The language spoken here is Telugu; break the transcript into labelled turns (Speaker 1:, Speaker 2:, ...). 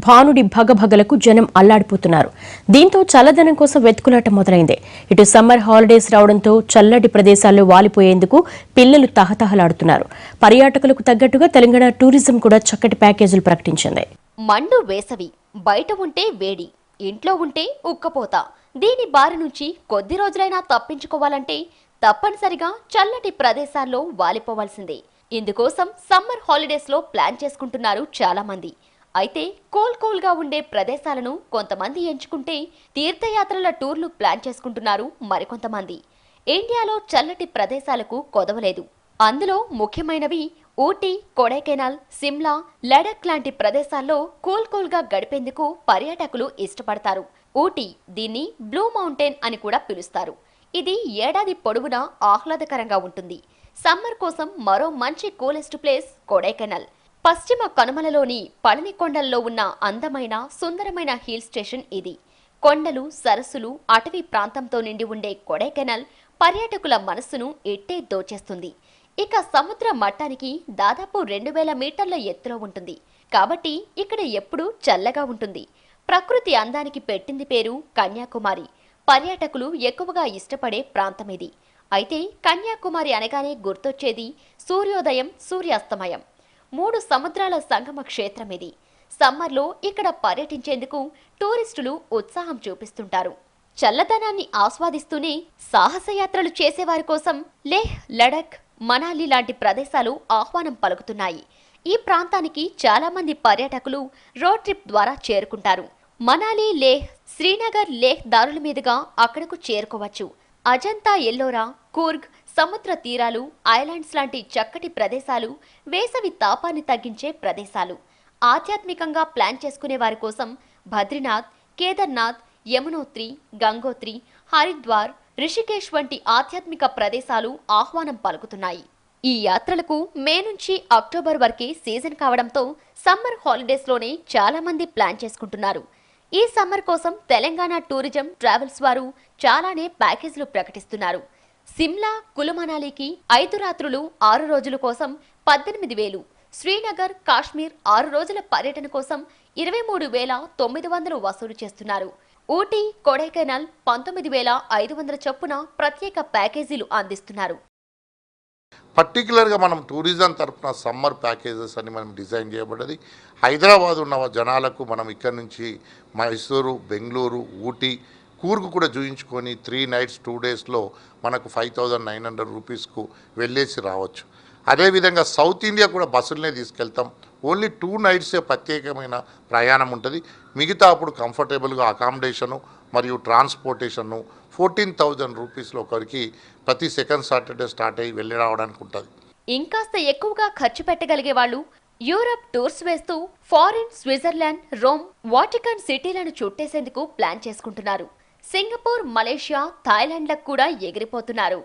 Speaker 1: భానుడి భగభగలకు జనం అల్లాడిపోతున్నారు. దీంతో చల్లదనం కోసం వెతుకులాట మొదలైంది. ఇటు సమ్మర్ హాలిడేస్ రావడంతో చల్లటి ప్రదేశాల్లో వాలిపోయేందుకు పిల్లలు తహతహలాడుతున్నారు. పర్యాటకులకు తగ్గట్టుగా తెలంగాణ టూరిజం కూడా చక్కటి ప్యాకేజీలు ప్రకటించింది.
Speaker 2: మండు వేసవి, బయట ఉంటే వేడి, ఇంట్లో ఉంటే ఉక్కపోత. దీని బారి నుంచి కొద్ది రోజులైనా తప్పించుకోవాలంటే తప్పనిసరిగా చల్లటి ప్రదేశాల్లో వాలిపోవాల్సిందే. ఇందుకోసం సమ్మర్ హాలిడేస్ లో ప్లాన్ చేసుకుంటున్నారు చాలా మంది. అయితే కూల్గా ఉండే ప్రదేశాలను కొంతమంది ఎంచుకుంటే తీర్థయాత్రల టూర్లు ప్లాన్ చేసుకుంటున్నారు మరికొంతమంది. ఇండియాలో చల్లటి ప్రదేశాలకు కొదవలేదు. అందులో ముఖ్యమైనవి ఊటీ, కొడైకెనాల్, సిమ్లా, లడఖ్ లాంటి ప్రదేశాల్లో కూల్గా గడిపేందుకు పర్యాటకులు ఇష్టపడతారు. ఊటీ, దీన్ని బ్లూ మౌంటైన్ అని కూడా పిలుస్తారు. ఇది ఏడాది పొడవునా ఆహ్లాదకరంగా ఉంటుంది. సమ్మర్ కోసం మరో మంచి కూలెస్ట్ ప్లేస్ కొడైకెనాల్. పశ్చిమ కనుమలలోని పళని కొండల్లో ఉన్న అందమైన సుందరమైన హిల్ స్టేషన్ ఇది. కొండలు, సరస్సులు, అటవీ ప్రాంతంతో నిండి ఉండే కొడైకెనాల్ పర్యాటకుల మనస్సును ఎట్టే దోచేస్తుంది. ఇక సముద్ర మట్టానికి దాదాపు 2000 మీటర్ల ఎత్తులో ఉంటుంది. కాబట్టి ఇక్కడ ఎప్పుడూ చల్లగా ఉంటుంది. ప్రకృతి అందానికి పెట్టింది పేరు కన్యాకుమారి. పర్యాటకులు ఎక్కువగా ఇష్టపడే ప్రాంతం ఇది. అయితే కన్యాకుమారి అనగానే గుర్తొచ్చేది సూర్యోదయం, సూర్యాస్తమయం, 3 సముద్రాల సంగమ క్షేత్రం ఇది. సమ్మర్లో ఇక్కడ పర్యటించేందుకు టూరిస్టులు ఉత్సాహం చూపిస్తుంటారు. చల్లదనాన్ని ఆస్వాదిస్తూనే సాహసయాత్రలు చేసేవారి కోసం లేహ్, లడఖ్, మనాలి లాంటి ప్రదేశాలు ఆహ్వానం పలుకుతున్నాయి. ఈ ప్రాంతానికి చాలా మంది పర్యాటకులు రోడ్ ట్రిప్ ద్వారా చేరుకుంటారు. మనాలి, లేహ్, శ్రీనగర్, లేహ్ దారుల మీదుగా అక్కడకు చేరుకోవచ్చు. అజంతా, ఎల్లోరా, కూర్గ్, సముద్ర తీరాలు, ఐలాండ్స్ లాంటి చక్కటి ప్రదేశాలు వేసవి తాపాన్ని తగ్గించే ప్రదేశాలు. ఆధ్యాత్మికంగా ప్లాన్ చేసుకునే వారి కోసం బద్రీనాథ్, కేదార్నాథ్, యమునోత్రి, గంగోత్రి, హరిద్వార్, రిషికేశ్ వంటి ఆధ్యాత్మిక ప్రదేశాలు ఆహ్వానం పలుకుతున్నాయి. ఈ యాత్రలకు మే నుంచి అక్టోబర్ వరకే సీజన్ కావడంతో సమ్మర్ హాలిడేస్లోనే చాలా మంది ప్లాన్ చేసుకుంటున్నారు. ఈ సమ్మర్ కోసం తెలంగాణ టూరిజం ట్రావెల్స్ వారు చాలానే ప్యాకేజీలు ప్రకటిస్తున్నారు. సిమ్లా, కులు మనాలికి 5 రాత్రులు 6 రోజుల కోసం 18,000, శ్రీనగర్, కాశ్మీర్ 6 రోజుల పర్యటన కోసం 23,900 వసూలు చేస్తున్నారు. ఊటీ, కొడైకెనాల్ 19,500 చొప్పున ప్రత్యేక ప్యాకేజీలు అందిస్తున్నారు.
Speaker 3: పర్టికులర్గా మనం టూరిజం తరఫున సమ్మర్ ప్యాకేజెస్ అని మనం డిజైన్ చేయబడ్డది. హైదరాబాద్ ఉన్న జనాలకు మనం ఇక్కడ నుంచి మైసూరు, బెంగళూరు, ఊటీ, కూర్గు కూడా చూయించుకొని 3 నైట్స్ 2 డేస్లో మనకు 5,900 రూపీస్కు వెళ్ళేసి రావచ్చు. అదేవిధంగా సౌత్ ఇండియా కూడా బస్సులనే తీసుకెళ్తాం. ఓన్లీ 2 నైట్సే ప్రత్యేకమైన ప్రయాణం ఉంటుంది. మిగతా అప్పుడు కంఫర్టబుల్గా అకామిడేషను మరియు ట్రాన్స్పోర్టేషను 14,000 రూపీస్లో ఒకరికి ప్రతి సెకండ్ సాటర్డే స్టార్ట్ అయ్యి వెళ్ళి రావడానికి ఉంటుంది.
Speaker 2: ఇంకాస్త ఎక్కువగా ఖర్చు పెట్టగలిగే వాళ్ళు యూరప్ టూర్స్ వేస్తూ ఫారిన్, స్విట్జర్లాండ్, రోమ్, వాటికన్ సిటీలను చుట్టేసేందుకు ప్లాన్ చేసుకుంటున్నారు. సింగపూర్, మలేషియా, థాయిలాండ్లకు కూడా ఎగిరిపోతున్నారు.